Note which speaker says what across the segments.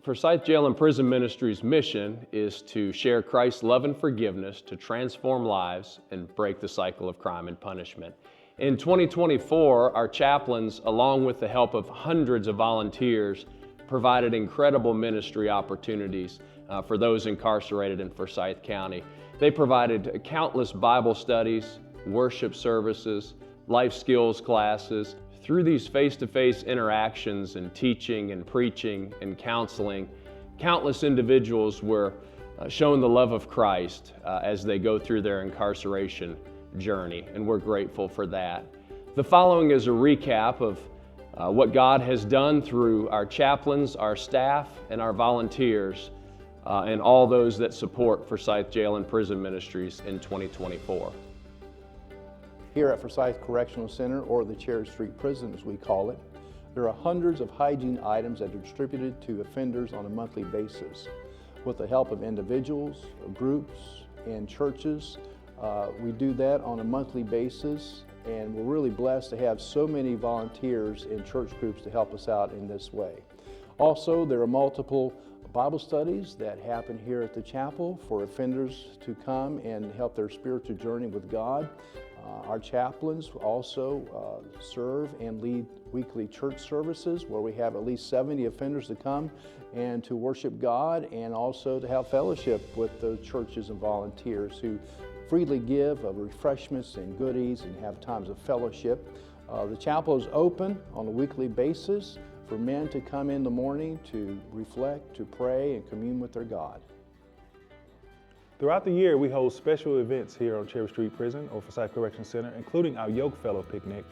Speaker 1: Forsyth Jail and Prison Ministry's mission is to share Christ's love and forgiveness to transform lives and break the cycle of crime and punishment. In 2024, our chaplains, along with the help of hundreds of volunteers, provided incredible ministry opportunities for those incarcerated in Forsyth County. They provided countless Bible studies, worship services, life skills classes. Through these face-to-face interactions and teaching and preaching and counseling, countless individuals were shown the love of Christ as they go through their incarceration journey, and we're grateful for that. The following is a recap of what God has done through our chaplains, our staff, and our volunteers, and all those that support Forsyth Jail and Prison Ministries in 2024.
Speaker 2: Here at Forsyth Correctional Center, or the Cherry Street Prison as we call it, there are hundreds of hygiene items that are distributed to offenders on a monthly basis. With the help of individuals, groups, and churches, we do that on a monthly basis, and we're really blessed to have so many volunteers in church groups to help us out in this way. Also, there are multiple Bible studies that happen here at the chapel for offenders to come and help their spiritual journey with God. Our chaplains also serve and lead weekly church services where we have at least 70 offenders to come and to worship God, and also to have fellowship with those churches and volunteers who freely give of refreshments and goodies and have times of fellowship. The chapel is open on a weekly basis for men to come in the morning to reflect, to pray, and commune with their God.
Speaker 3: Throughout the year, we hold special events here on Cherry Street Prison or Forsyth Correction Center, including our Yoke Fellow Picnic,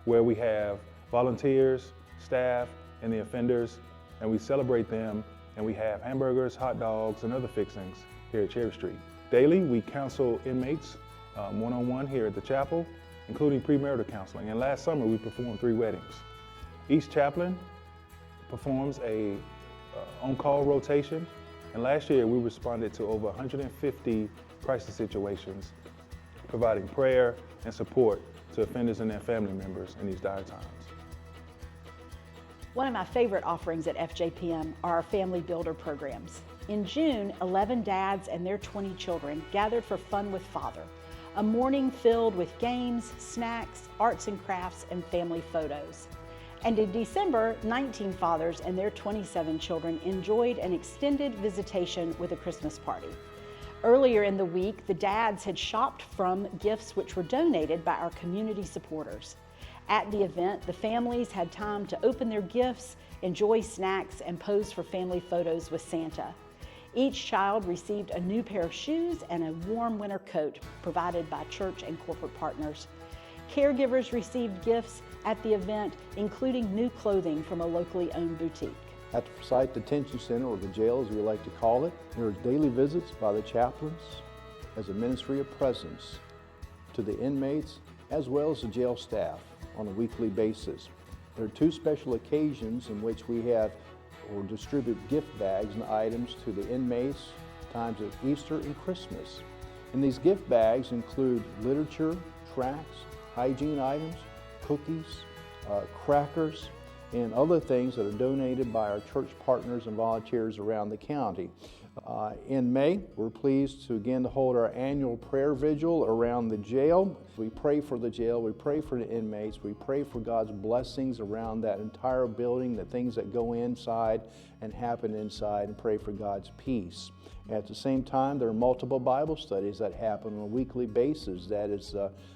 Speaker 3: where we have volunteers, staff, and the offenders, and we celebrate them, and we have hamburgers, hot dogs, and other fixings here at Cherry Street. Daily, we counsel inmates one-on-one here at the chapel, including premarital counseling, and last summer we performed 3 weddings. Each chaplain performs a on-call rotation, and last year we responded to over 150 crisis situations, providing prayer and support to offenders and their family members in these dire times.
Speaker 4: One of my favorite offerings at FJPM are our Family Builder programs. In June, 11 dads and their 20 children gathered for Fun with Father, a morning filled with games, snacks, arts and crafts, and family photos. And in December, 19 fathers and their 27 children enjoyed an extended visitation with a Christmas party. Earlier in the week, the dads had shopped from gifts which were donated by our community supporters. At the event, the families had time to open their gifts, enjoy snacks, and pose for family photos with Santa. Each child received a new pair of shoes and a warm winter coat provided by church and corporate partners. Caregivers received gifts at the event, including new clothing from a locally owned boutique.
Speaker 2: At the Forsyth Detention Center, or the jail as we like to call it, there are daily visits by the chaplains as a ministry of presence to the inmates as well as the jail staff on a weekly basis. There are 2 special occasions in which we have or distribute gift bags and items to the inmates, times of Easter and Christmas. And these gift bags include literature, tracts, hygiene items, cookies, crackers, and other things that are donated by our church partners and volunteers around the county. In May, we're pleased to again hold our annual prayer vigil around the jail. We pray for the jail, we pray for the inmates, we pray for God's blessings around that entire building, the things that go inside and happen inside, and pray for God's peace. At the same time, there are multiple Bible studies that happen on a weekly basis that is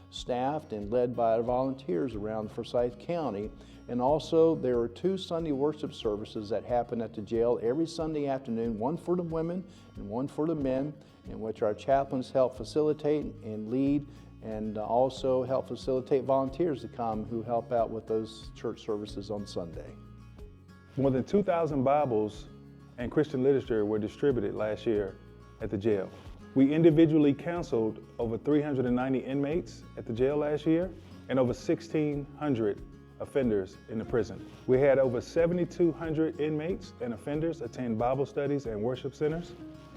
Speaker 2: staffed and led by volunteers around Forsyth County. And also, there are 2 Sunday worship services that happen at the jail every Sunday afternoon, one for the women and one for the men, in which our chaplains help facilitate and lead, and also help facilitate volunteers to come who help out with those church services on Sunday.
Speaker 3: More than 2,000 Bibles and Christian literature were distributed last year at the jail. We individually counseled over 390 inmates at the jail last year and over 1,600 offenders in the prison. We had over 7,200 inmates and offenders attend Bible studies and worship centers.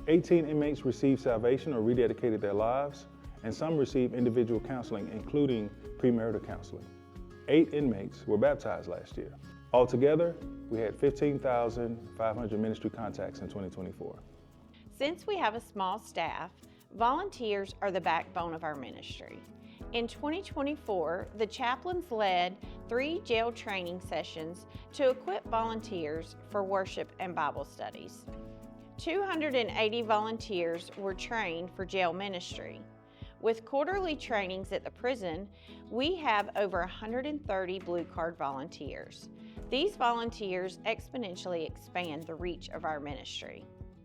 Speaker 3: 18 inmates received salvation or rededicated their lives, and some received individual counseling, including premarital counseling. 8 inmates were baptized last year. Altogether, we had 15,500 ministry contacts in 2024.
Speaker 5: Since we have a small staff, volunteers are the backbone of our ministry. In 2024, the chaplains led 3 jail training sessions to equip volunteers for worship and Bible studies. 280 volunteers were trained for jail ministry. With quarterly trainings at the prison, we have over 130 Blue Card volunteers. These volunteers exponentially expand the reach of our ministry.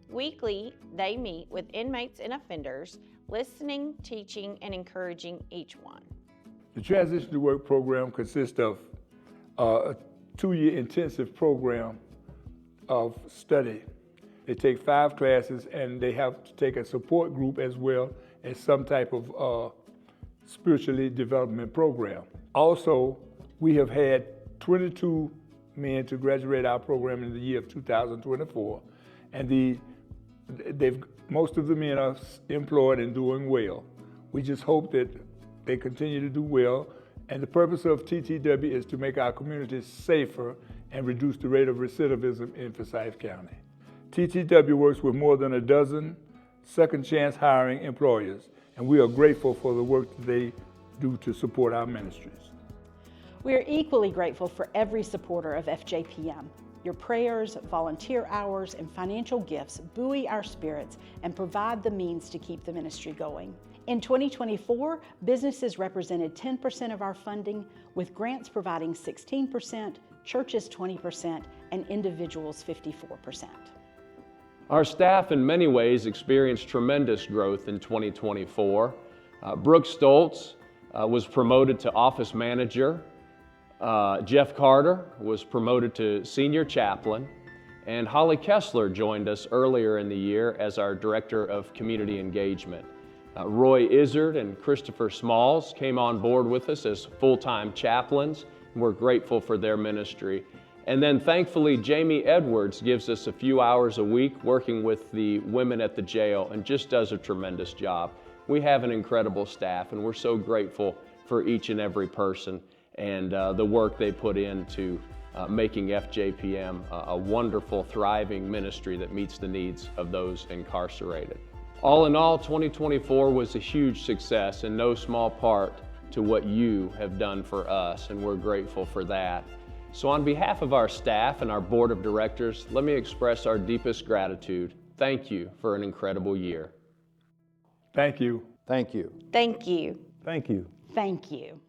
Speaker 5: Weekly, they meet with inmates and offenders, listening, teaching, and encouraging each one.
Speaker 6: The Transition to Work program consists of a 2-year intensive program of study. They take 5 classes and they have to take a support group as well as some type of spiritually development program. Also, we have had 22 men to graduate our program in the year of 2024, and most of the men are employed and doing well. We just hope that they continue to do well, and the purpose of TTW is to make our communities safer and reduce the rate of recidivism in Forsyth County. TTW works with more than a dozen second chance hiring employers, and we are grateful for the work that they do to support our ministries.
Speaker 4: We are equally grateful for every supporter of FJPM. Your prayers, volunteer hours, and financial gifts buoy our spirits and provide the means to keep the ministry going. In 2024, businesses represented 10% of our funding, with grants providing 16%, churches 20%, and individuals 54%.
Speaker 1: Our staff in many ways experienced tremendous growth in 2024. Brooke Stoltz was promoted to office manager. Jeff Carter was promoted to senior chaplain, and Holly Kessler joined us earlier in the year as our director of community engagement. Roy Izzard and Christopher Smalls came on board with us as full-time chaplains, and we're grateful for their ministry. And then thankfully, Jamie Edwards gives us a few hours a week working with the women at the jail and just does a tremendous job. We have an incredible staff, and we're so grateful for each and every person and the work they put into making FJPM a wonderful, thriving ministry that meets the needs of those incarcerated. All in all, 2024 was a huge success, in no small part to what you have done for us, and we're grateful for that. So on behalf of our staff and our board of directors, let me express our deepest gratitude. Thank you for an incredible year.
Speaker 6: Thank you.
Speaker 2: Thank you.
Speaker 5: Thank you.
Speaker 3: Thank you.
Speaker 4: Thank you.